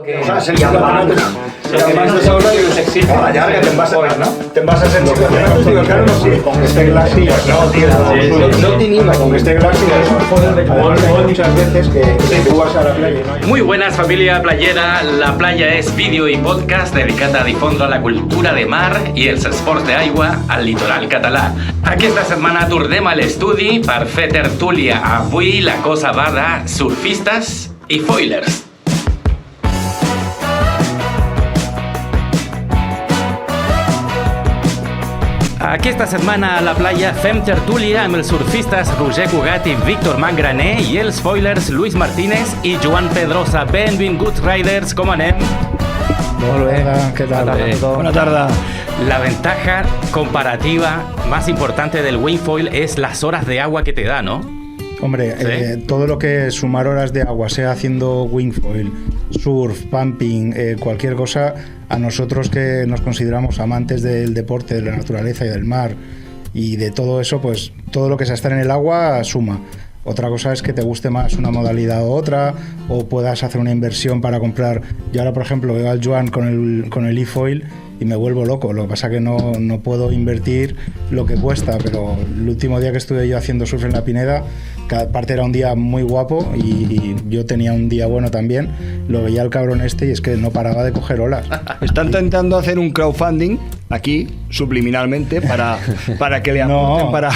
O sea, se te envasas en situaciones, digo, claro, no, sí, con este glassy, no, tío, no te anima con este glassy, hay muchas veces que tú vas a la playa y no hay... Muy buenas, familia playera. La playa és vídeo i podcast dedicat a difondre la cultura de mar i els esports d'aigua al litoral català. Aquesta setmana tornem a l'estudi per fer tertúlia. Avui la cosa va de surfistes i foilers. Aquesta setmana a la playa fem tertúlia amb els surfistes Roger Cugat i Víctor Mangraner i els foilers Luis Martínez i Joan Pedrosa. Benvinguts, riders, com anem? Molt bé, ¿qué tal? Buena tarde. La ventaja comparativa más importante del wingfoil es las horas de agua que te da, ¿no? Hombre, ¿Sí? todo lo que es sumar horas de agua, sea haciendo wingfoil, surf, pumping, cualquier cosa, a nosotros que nos consideramos amantes del deporte, de la naturaleza y del mar y de todo eso, pues todo lo que sea estar en el agua suma. Otra cosa es que te guste más una modalidad u otra, o puedas hacer una inversión para comprar. Yo ahora, por ejemplo, veo al Joan con el e-foil y me vuelvo loco. Lo que pasa es que no puedo invertir lo que cuesta, pero el último día que estuve yo haciendo surf en la Pineda, cada parte era un día muy guapo y yo tenía un día bueno también. Lo veía el cabrón este y es que no paraba de coger olas. Están intentando hacer un crowdfunding aquí, subliminalmente, para que le aporten para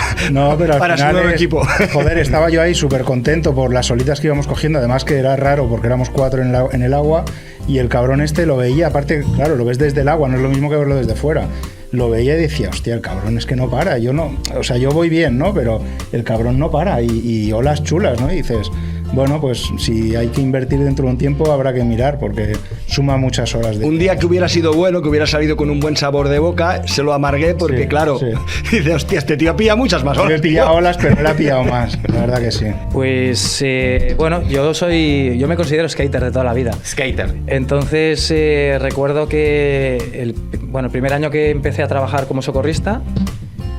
su nuevo equipo. Joder, estaba yo ahí súper contento por las olitas que íbamos cogiendo, además que era raro porque éramos 4 en el agua y el cabrón este lo veía, aparte, claro, lo ves desde el agua, no es lo mismo que verlo desde fuera. Lo veía y decía, hostia, el cabrón es que no para, yo voy bien, ¿no? Pero el cabrón no para y olas chulas, ¿no? Y dices, bueno, pues si hay que invertir dentro de un tiempo habrá que mirar porque suma muchas horas. Un día que hubiera sido bueno, que hubiera salido con un buen sabor de boca, se lo amargué porque, sí, claro, sí. Dice, hostia, este tío pilla muchas más olas. Yo he pillado olas, pero él ha pillado más, la verdad que sí. Pues, bueno, yo me considero skater de toda la vida. Skater. Entonces, recuerdo que el primer año que empecé a trabajar como socorrista,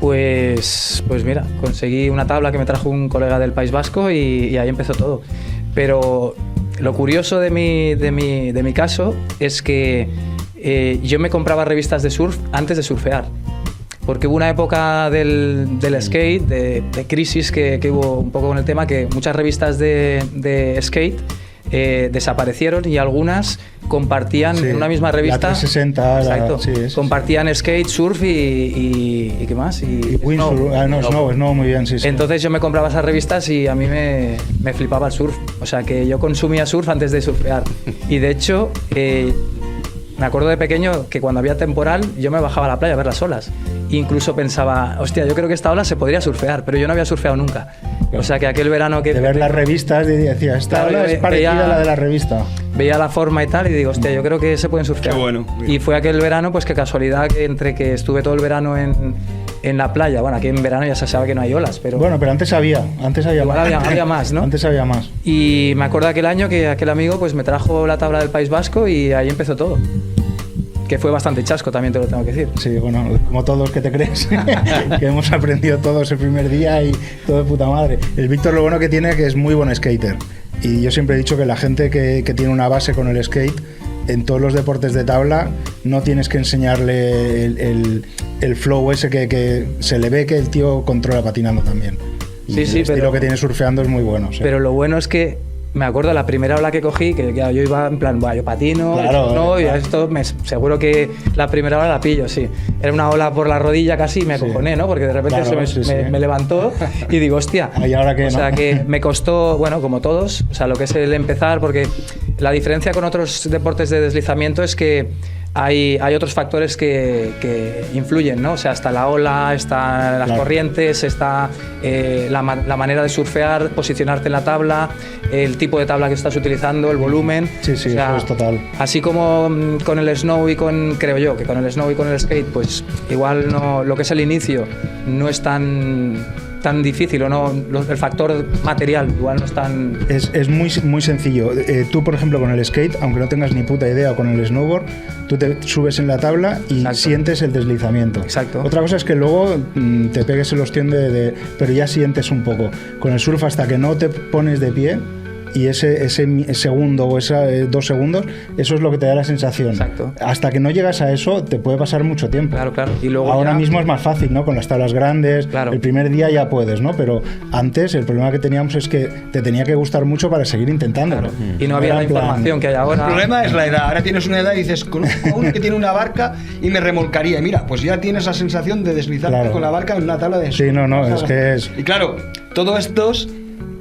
pues mira, conseguí una tabla que me trajo un colega del País Vasco y ahí empezó todo. Pero lo curioso de mi caso es que yo me compraba revistas de surf antes de surfear. Porque hubo una época del skate, de crisis que hubo un poco con el tema, que muchas revistas de skate desaparecieron y algunas compartían en una misma revista. La 360, exacto, sí, compartían skate, surf y ¿qué más? Y snow, muy bien, sí. Entonces yo me compraba esas revistas y a mí me flipaba el surf. O sea que yo consumía surf antes de surfear. Y de hecho, me acuerdo de pequeño que cuando había temporal yo me bajaba a la playa a ver las olas. Incluso pensaba, hostia, yo creo que esta ola se podría surfear, pero yo no había surfeado nunca. O sea que aquel verano que... De ver las revistas, decía, esta ola es parecida a la de la revista. Veía la forma y tal y digo, hostia, yo creo que se pueden surfear. Qué bueno. Y fue aquel verano, pues qué casualidad, que entre que estuve todo el verano en la playa, bueno, aquí en verano ya se sabe que no hay olas, pero... Bueno, pero antes había igual más. había más, ¿no? Antes había más. Y me acuerdo aquel año que aquel amigo pues me trajo la tabla del País Vasco y ahí empezó todo. Que fue bastante chasco, también te lo tengo que decir. Sí, bueno, como todos que te crees, que hemos aprendido todos el primer día y todo de puta madre. El Víctor lo bueno que tiene es que es muy buen skater. Y yo siempre he dicho que la gente que tiene una base con el skate, en todos los deportes de tabla, no tienes que enseñarle el flow ese que se le ve que el tío controla patinando también. Y sí, el estilo pero, que tiene surfeando es muy bueno. Sí. Pero lo bueno es que me acuerdo la primera ola que cogí, que yo iba en plan, yo patino, claro, y esto seguro que la primera ola la pillo, sí. Era una ola por la rodilla casi y me acojoné, ¿no? Porque de repente me levantó y digo, hostia. ¿Y ahora qué, o sea, que me costó, bueno, como todos, o sea, lo que es el empezar, porque la diferencia con otros deportes de deslizamiento es que hay otros factores que influyen, ¿no? O sea, está la ola, están las corrientes, está la manera de surfear, posicionarte en la tabla, el tipo de tabla que estás utilizando, el volumen. Sí, o sea, eso es total. Así como con el snow creo yo, que con el snow y con el skate, pues igual no, lo que es el inicio no es tan difícil o no, el factor material igual no es tan... Es muy sencillo. Tú, por ejemplo, con el skate, aunque no tengas ni puta idea, o con el snowboard, tú te subes en la tabla y sientes el deslizamiento. Exacto. Otra cosa es que luego te pegues el ostión pero ya sientes un poco. Con el surf, hasta que no te pones de pie y ese segundo o esos 2 segundos, eso es lo que te da la sensación. Exacto. Hasta que no llegas a eso, te puede pasar mucho tiempo. Claro. Y luego ahora mismo es más fácil, ¿no? Con las tablas grandes, el primer día ya puedes, ¿no? Pero antes el problema que teníamos es que te tenía que gustar mucho para seguir intentándolo. Y no había la información que hay ahora. El problema es la edad. Ahora tienes una edad y dices, conozco a uno que tiene una barca y me remolcaría. Y mira, pues ya tienes la sensación de deslizarte con la barca en una tabla de... Sí, no, es que es... Y claro, todo estos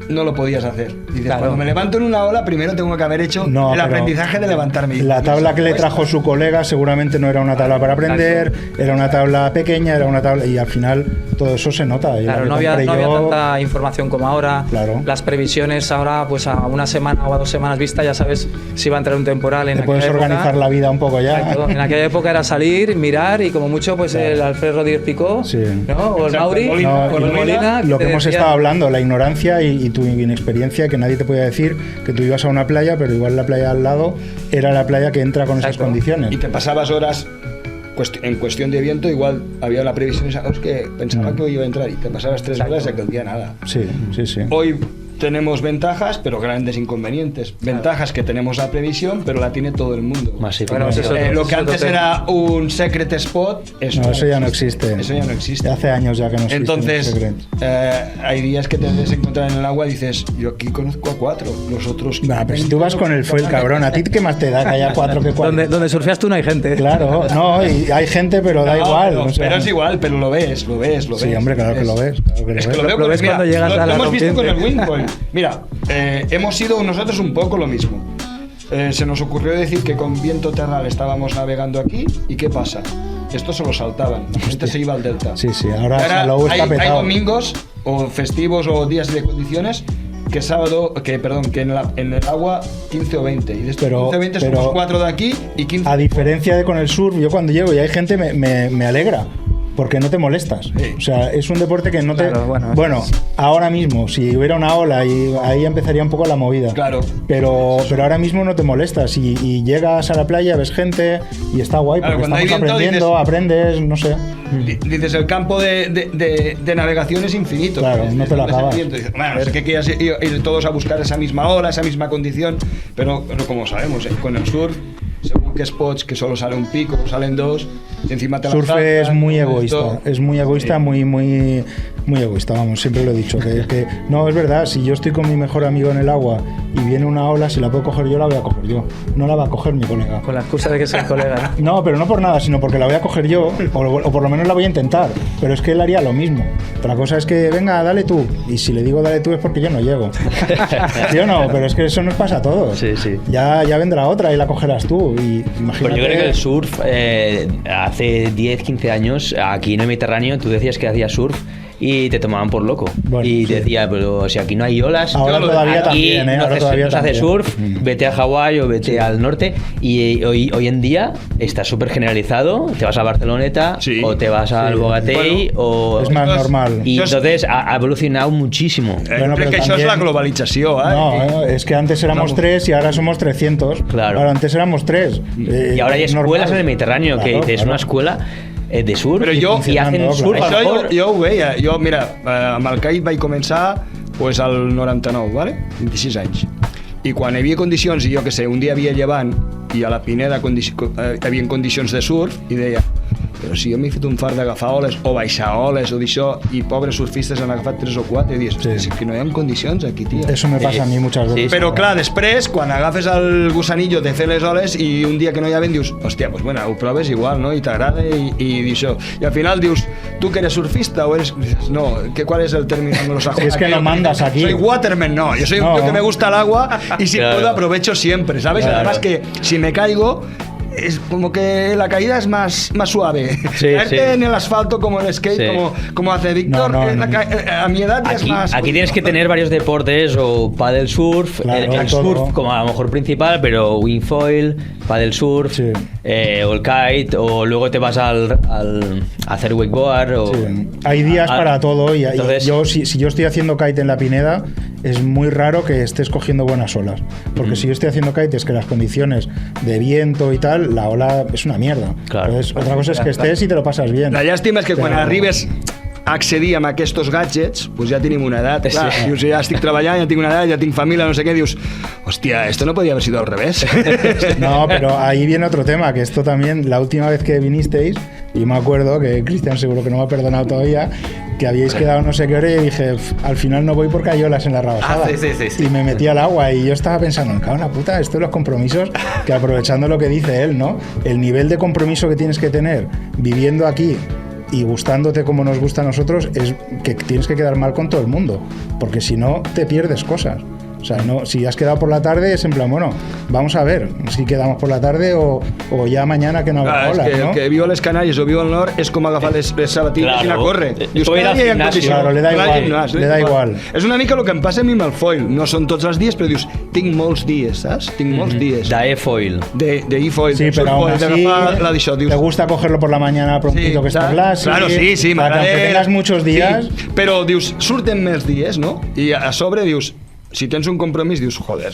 no lo podías hacer. Dices, cuando me levanto en una ola, primero tengo que haber hecho el aprendizaje de levantarme. La tabla que le trajo su colega seguramente no era una tabla para aprender, era una tabla pequeña, era una tabla... Y al final todo eso se nota. Claro, no había tanta información como ahora. Claro. Las previsiones ahora, pues a una semana o a 2 semanas vista, ya sabes si va a entrar un temporal. Te puedes organizar la vida un poco ya. Exacto. En aquella época era salir, mirar y como mucho, pues el Alfred Rodríguez Picó, ¿no? O el Mauri, o el Molina. Lo que hemos estado hablando, la ignorancia y tu inexperiencia, que nadie te podía decir que tú ibas a una playa, pero igual la playa al lado era la playa que entra con esas condiciones. Y te pasabas horas en cuestión de viento, igual había la previsión que pensaba que hoy iba a entrar y te pasabas 3 horas y aquel día nada. Sí. Hoy tenemos ventajas, pero grandes inconvenientes. Ventajas que tenemos la previsión, pero la tiene todo el mundo. Lo que antes era un secret spot, eso ya no existe. Eso ya no existe. Hace años ya que no existe. Entonces, hay días que te debes encontrar en el agua y dices, yo aquí conozco a 4, los otros... Pero si tú vas con el fuel, cabrón, ¿a ti qué más te da que haya 4 que 4? Donde surfeas tú no hay gente. Claro, no, y hay gente, pero da igual. Pero es igual, pero lo ves. Sí, hombre, claro que lo ves. Lo ves cuando llegas a la Lo hemos visto con el Wingfoil. Mira, hemos sido nosotros un poco lo mismo. Se nos ocurrió decir que con viento terral estábamos navegando aquí y ¿qué pasa? Esto se lo saltaban, la gente se iba al delta. Sí, ahora Salou está petado. Hay domingos o festivos o días de condiciones que en el agua 15 o 20 y de estos 15 o 20 somos 4 de aquí y 15 a diferencia de con el surf, yo cuando llego y hay gente me alegra. Porque no te molestas. O sea, es un deporte que no te... Bueno, ahora mismo, si hubiera una ola, y ahí empezaría un poco la movida. Claro. Pero ahora mismo no te molestas. Y llegas a la playa, ves gente y está guay. Porque estamos aprendiendo, aprendes, no sé. Dices, el campo de navegación es infinito. Claro, no te lo acabas. Dices, bueno, es que quieras ir todos a buscar esa misma ola, esa misma condición, pero como sabemos, con el surf, según qué spots, que solo sale un pico, salen 2, encima te surf es muy egoísta, muy egoísta, vamos, siempre lo he dicho, que no, es verdad, si yo estoy con mi mejor amigo en el agua y viene una ola, si la puedo coger yo, la voy a coger yo, no la va a coger mi colega. Con la excusa de que soy colega. No, pero no por nada, sino porque la voy a coger yo, o por lo menos la voy a intentar, pero es que él haría lo mismo. Otra cosa es que, venga, dale tú, y si le digo dale tú es porque yo no llego. Yo no, pero es que eso nos pasa a todos. Sí. Ya vendrá otra y la cogerás tú, y imagínate. Pues yo creo que el surf, hace 10, 15 años, aquí en el Mediterráneo, tú decías que hacías surf y te tomaban por loco. Bueno, y te decía, pero si aquí no hay olas, ahora todavía también, ahora todavía no haces surf, vete a Hawái o vete al norte. Y hoy en día está súper generalizado. Te vas a Barceloneta o te vas al Bogatell o... Es más normal. Y entonces ha evolucionado muchísimo. Bueno, creo que eso es la globalización. No, es que antes éramos 3 y ahora somos 300. Claro. Ahora antes éramos 3. Y ahora hay escuelas en el Mediterráneo, que es una escuela de surf, però i hacen surf. Això jo ho veia. Jo, mira, amb el kite vaig començar pues, al 99, ¿vale? 26 anys. I quan hi havia condicions, i jo que sé, un dia havia llevant i a la Pineda hi havia condicions de surf, i deia, però si jo m'he fet un fart d'agafar oles o baixar oles o d'això i pobres surfistes han agafat 3 o 4 i dius, és que no hi ha condicions aquí, tio. Eso me pasa a mí muchas veces. Però clar, després, quan agafes el gusanillo de fer les oles i un dia que no hi ha vent dius, hòstia, pues bueno, ho proves igual, no? I t'agrada i d'això. I al final dius, tu que eres surfista o eres... No, ¿cuál es el término? No lo sé. Es que no mandas aquí. Soy waterman, no. Yo soy un tío que me gusta el agua y si puedo aprovecho siempre, ¿sabes? Claro. Además que si me caigo... Es como que la caída es más suave. Caerte en el asfalto como el skate, como hace Víctor, a mi edad aquí, es más... Aquí tienes que tener varios deportes, o paddle surf, el surf como a lo mejor principal, pero wingfoil, paddle surf, o el kite, o luego te vas a hacer wakeboard. O, hay días para todo, y entonces, si yo estoy haciendo kite en la Pineda, es muy raro que estés cogiendo buenas olas. Porque si yo estoy haciendo kite es que las condiciones de viento y tal, la ola es una mierda. Claro. Entonces, otra cosa es que estés y te lo pasas bien. La llàstima és que quan arribes accedir a aquests gadgets, pues ja tenim una edat, clar, dius, ja estic treballant, ja tinc una edat, ja tinc família, no sé qué, dius, hostia, esto no podía haber sido al revés. No, pero ahí viene otro tema, que esto también, la última vez que vinisteis, y me acuerdo que Cristian seguro que no me ha perdonado todavía, que habíais quedado no sé qué hora y dije, al final no voy porque hay olas en la rabasada. Sí. Y me metí al agua y yo estaba pensando, me cago en la puta, esto de los compromisos, que aprovechando lo que dice él, ¿no? El nivel de compromiso que tienes que tener viviendo aquí y gustándote como nos gusta a nosotros es que tienes que quedar mal con todo el mundo, porque si no te pierdes cosas. O sea, no, si has quedado por la tarde es en plan, bueno, vamos a ver si quedamos por la tarde o ya mañana que no habrá olas, que ¿no? El que viu a les Canàries o viu al nord és com agafar les sabatilles i anar a córrer. Dius, O ir al gimnasio. Claro, le da igual. És una mica el que em passa a mi amb el foil. No són tots els dies, però dius, tinc molts dies, saps? Tinc molts dies. d'e-foil. De e-foil. Sí, pero aún así dius, te gusta cogerlo por la mañana prontito que está clase. Claro, sí, para que aunque tengas muchos días. Sí, però dius, surten més dies, no? I a sobre dius, si tens un compromís, dius, joder,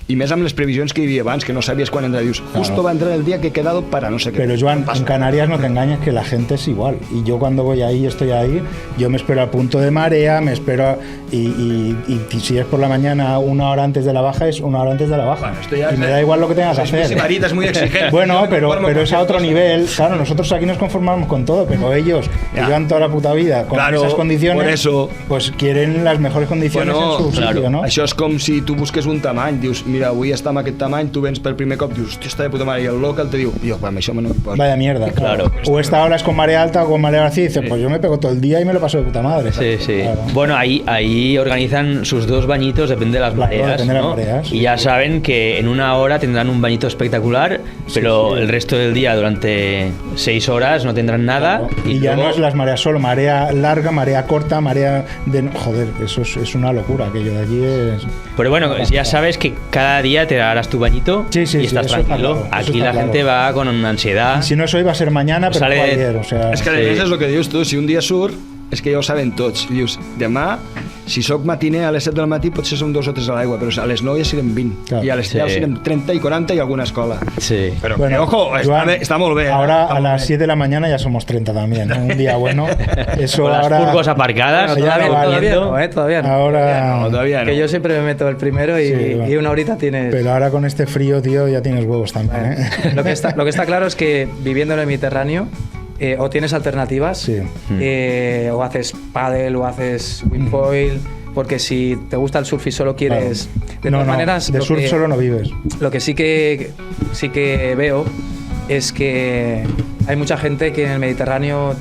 i més amb les previsions que hi havia abans, que no sabies quan entrar, dius, justo va a entrar el día que he quedado para no sé qué. Pero Joan, en Canarias no te engañes que la gente es igual, y yo cuando voy ahí, estoy ahí, yo me espero al punto de marea, me espero y si es por la mañana una hora antes de la baja, es una hora antes de la baja. Bueno, esto ya y me da igual lo que tengas que hacer. Es muy exigente. Bueno, pero es a otro nivel. Claro, nosotros aquí nos conformamos con todo, pero ellos que llevan toda la puta vida con esas condiciones, por eso, pues quieren las mejores condiciones en su sitio, ¿no? Això és com si tu busques un tamany, dius, mira, avui està amb aquest tamany, tu vens per primer cop, dius, hòstia, està de puta mare, i el local te diu, jo, amb això no m'hi poso. Vaya mierda, claro. O esta hora es con marea alta o con marea vacía, y dices, pues yo me pego todo el día y me lo paso de puta madre. Sí, sí. Claro. Bueno, ahí organizan sus 2 bañitos, depende de las mareas, depende de ¿no? las mareas. Y ya saben que en una hora tendrán un bañito espectacular, pero el resto del día, durante 6 horas, no tendrán nada. Claro. Y ya luego, no es las mareas solo, marea larga, marea corta, marea de... Joder, eso es una locura, aquello de allí es... Pero bueno, ya sabes que cada día te darás tu bañito y estás eso está tranquilo. claro, Aquí la gente va con una ansiedad. Y si no es hoy, va a ser mañana, pero Sale- fue ayer, o sea... És que a més és el que dius tu, si un dia surt, és que ja ho saben tots. I dius, demà, si sóc matiner a les 7 del matí, potser som 2 o 3 a l'aigua, però a les 9 ja serem 20. Claro. I a les 10 serem 30 i 40 i alguna escola. Sí. Però Bueno, que, ojo, Joan, està molt bé. Ahora a las 7 de la mañana ya somos 30 también, ¿eh? Un día bueno. Eso Con las ahora... furgos aparcadas. Ya no vale. Todavía no. Ahora... No, todavía no. Que yo siempre me meto el primero y, Sí, va. y una horita tienes... Pero ahora con este frío, tío, ya tienes huevos también, ¿eh? Lo que está claro es que viviendo en el Mediterráneo o tienes alternativas, Sí. o haces pádel o haces windfoil, porque si te gusta el surf y solo quieres... Claro. De todas maneras, de lo surf que- solo no vives. Lo que sí que veo es que hay mucha gente que en el Mediterráneo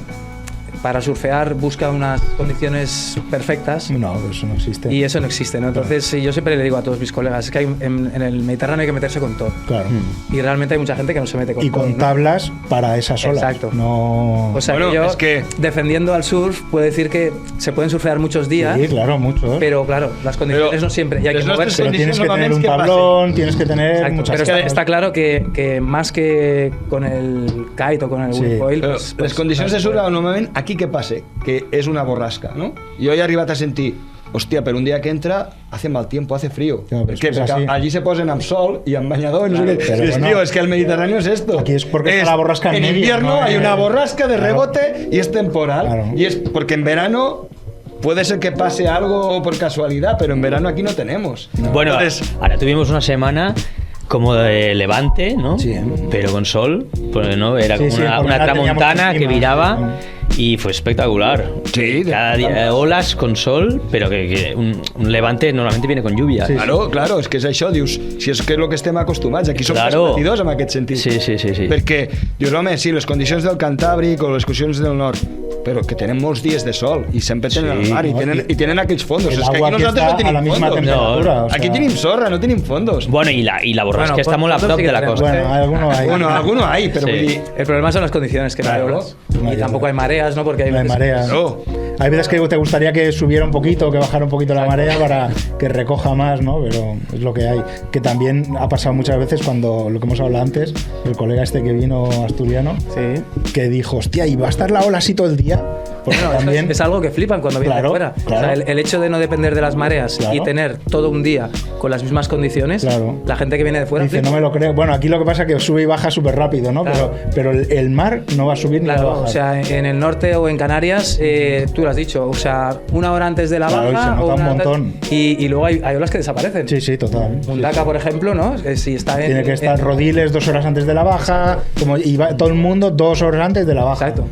para surfear busca unas condiciones perfectas. No, eso no existe. Y eso no existe, ¿no? Entonces yo siempre le digo a todos mis colegas, es que en el Mediterráneo hay que meterse con todo. Claro. Y realmente hay mucha gente que no se mete con Y todo. con ¿no? tablas para esas olas. Exacto. No... O sea, Bueno, que yo, es que- defendiendo al surf, puedo decir que se pueden surfear muchos días, Sí, claro, muchos. pero claro, las condiciones Pero no siempre, y hay que les nostres moverse. Pero tienes que tener un Normalmente, ¿qué pasa? tablón, tienes que tener Exacto, muchas pero cosas. está claro que más que con el kite o con el Sí. windfoil, Però pues- les pues condicions no de se puede. surf, normalment, aquí què passa? Que és una borrasca, no? Jo he arribat a sentir, hòstia, per un dia que entra, hace mal tiempo, hace frío. Claro, ¿Por qué? es Porque así. allí se posen amb sol y amb bañador, no sé qué. pero Dices, bueno, tío, es que el Mediterráneo es esto. aquí es porque está la borrasca en medio, invierno ¿no? hay una borrasca de Claro. rebote y es temporal. Claro. Y es porque en verano puede ser que pase algo por casualidad, pero en verano aquí no tenemos. Bueno, Entonces, ahora tuvimos una semana como de levante, ¿no? Sí. Pero con sol, pues, ¿no? Era Sí, como sí, una porque ahora tramontana teníamos que encima, viraba y fue espectacular. Sí, Cada día olas con sol, pero que un levante normalmente viene con lluvia. Sí. Claro, és que és això, dius, si és que és el que estem acostumats, aquí som Claro. més patidors en aquest sentit. Sí. Perquè, dius, home, sí, les condicions del Cantàbric o les condicions del nord, però que tenen molts dies de sol i sempre tenen el mar i no, tenen aquells fondos. El És que agua aquí que nosaltres está no tenim a la misma fondos. temperatura. No, o sea, Aquí tenim sorra, no tenim fondos. Bueno, y la borrasca Bueno, está muy a fondos prop sí que de la tenemos. costa. Bueno, alguno hay. Bueno, alguno hay, però Sí. vull dir... El problema son las condiciones, que no hay Claro. olas. No hay Y tampoco olas. hay mareas, ¿no? Porque hay No hay veces- marea. No. Hay veces que te gustaría que subiera un poquito, que bajara un poquito la marea para que recoja más, ¿no? Pero es lo que hay. Que también ha pasado muchas veces cuando, lo que hemos hablado antes, el colega este que vino asturiano, Sí. que dijo, hostia, ¿y va a estar la ola así todo el día? Porque Bueno, también... es algo que flipan cuando vienen de fuera. Claro. O sea, el hecho de no depender de las mareas y tener todo un día con las mismas condiciones, la gente que viene de fuera dice, flipa. no me lo creo. Bueno, aquí lo que pasa es que sube y baja súper rápido, ¿no? Claro. Pero el mar no va a subir ni va a bajar. O sea, en el norte o en Canarias, tú lo has dicho, o sea, una hora antes de la Claro, y se baja nota o un una hora montón. antes- y luego hay olas que desaparecen. Sí, total. Mundaka, por ejemplo, ¿no? Si está Tiene que estar Rodiles 2 horas antes de la baja, como y va todo el mundo 2 horas antes de la baja. Exacto.